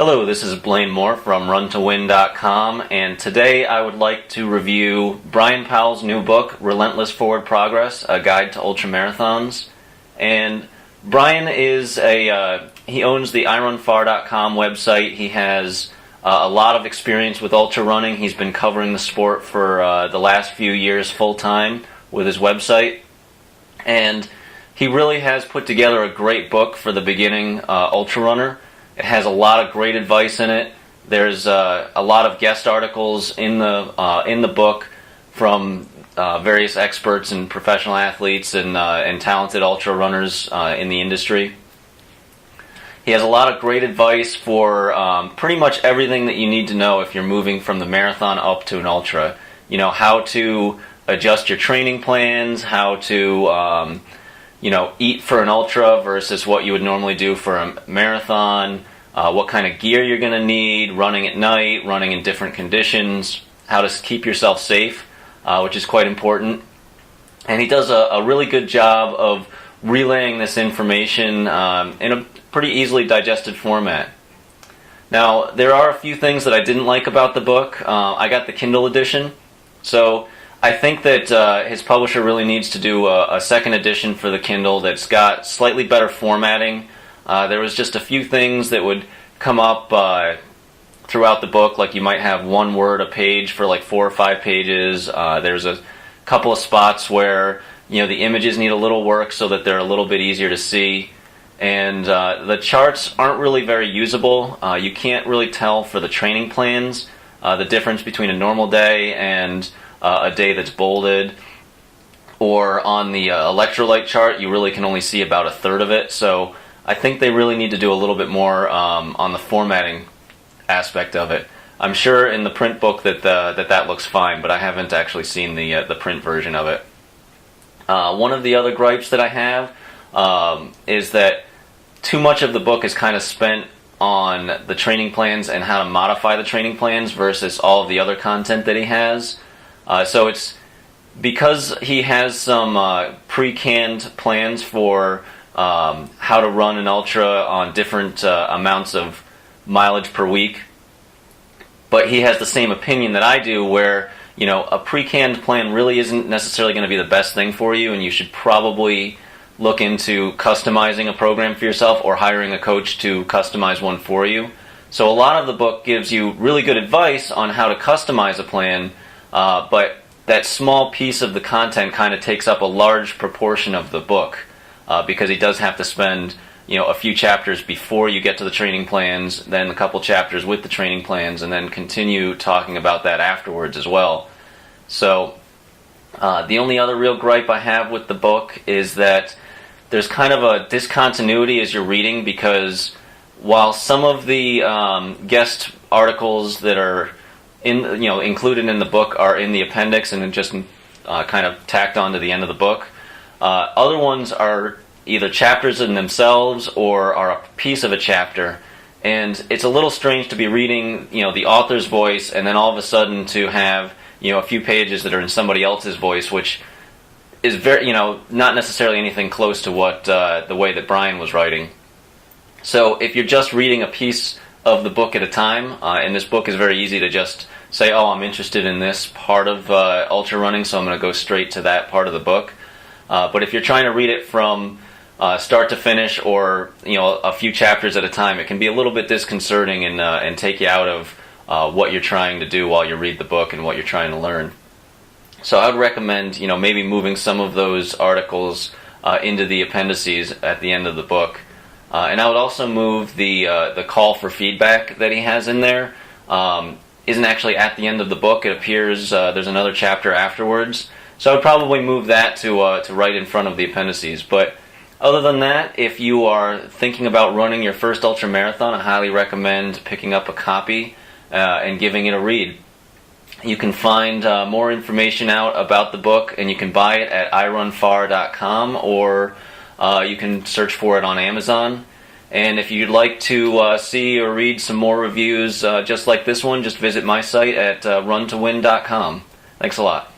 Hello, this is Blaine from runtowin.com, and today I would like to review Bryon Powell's new book, Relentless Forward Progress, A Guide to Ultramarathons. And Bryon is he owns the irunfar.com website. He has a lot of experience with ultra running. He's been covering the sport for the last few years full-time with his website. And he really has put together a great book for the beginning ultra runner. It has a lot of great advice in it. There's a lot of guest articles in the book from various experts and professional athletes and talented ultra runners in the industry. He has a lot of great advice for pretty much everything that you need to know if you're moving from the marathon up to an ultra. You know, how to adjust your training plans, how to eat for an ultra versus what you would normally do for a marathon, what kind of gear you're going to need, running at night, running in different conditions, how to keep yourself safe, which is quite important. And he does a really good job of relaying this information in a pretty easily digested format. Now, there are a few things that I didn't like about the book. I got the Kindle edition, so I think that his publisher really needs to do a second edition for the Kindle that's got slightly better formatting. There was just a few things that would come up throughout the book, like you might have one word a page for like 4 or 5 pages. There's a couple of spots where the images need a little work so that they're a little bit easier to see. And the charts aren't really very usable. You can't really tell for the training plans the difference between a normal day and a day that's bolded, or on the electrolyte chart you really can only see about a third of it. So I think they really need to do a little bit more on the formatting aspect of it. I'm sure in the print book that looks fine, but I haven't actually seen the print version of it. One of the other gripes that I have is that too much of the book is kind of spent on the training plans and how to modify the training plans versus all of the other content that he has. So it's because he has some pre-canned plans for how to run an ultra on different amounts of mileage per week, but he has the same opinion that I do, where a pre-canned plan really isn't necessarily going to be the best thing for you, and you should probably look into customizing a program for yourself or hiring a coach to customize one for you. So a lot of the book gives you really good advice on how to customize a plan, but that small piece of the content kind of takes up a large proportion of the book, because he does have to spend a few chapters before you get to the training plans, then a couple chapters with the training plans, and then continue talking about that afterwards as well. So the only other real gripe I have with the book is that there's kind of a discontinuity as you're reading, because while some of the guest articles that are included in the book are in the appendix and just kind of tacked on to the end of the book, other ones are either chapters in themselves or are a piece of a chapter, and it's a little strange to be reading the author's voice and then all of a sudden to have a few pages that are in somebody else's voice, which is very not necessarily anything close to what the way that Bryon was writing. So if you're just reading a piece of the book at a time, and this book is very easy to just say, oh, I'm interested in this part of ultra running, so I'm going to go straight to that part of the book. But if you're trying to read it from start to finish, or a few chapters at a time, it can be a little bit disconcerting and take you out of what you're trying to do while you read the book and what you're trying to learn. So I would recommend maybe moving some of those articles into the appendices at the end of the book. And I would also move the call for feedback that he has in there. Isn't actually at the end of the book. It appears there's another chapter afterwards. So I would probably move that to right in front of the appendices. But other than that, if you are thinking about running your first ultra marathon, I highly recommend picking up a copy and giving it a read. You can find more information out about the book, and you can buy it at irunfar.com, or you can search for it on Amazon. And if you'd like to see or read some more reviews just like this one, just visit my site at runtowin.com. Thanks a lot.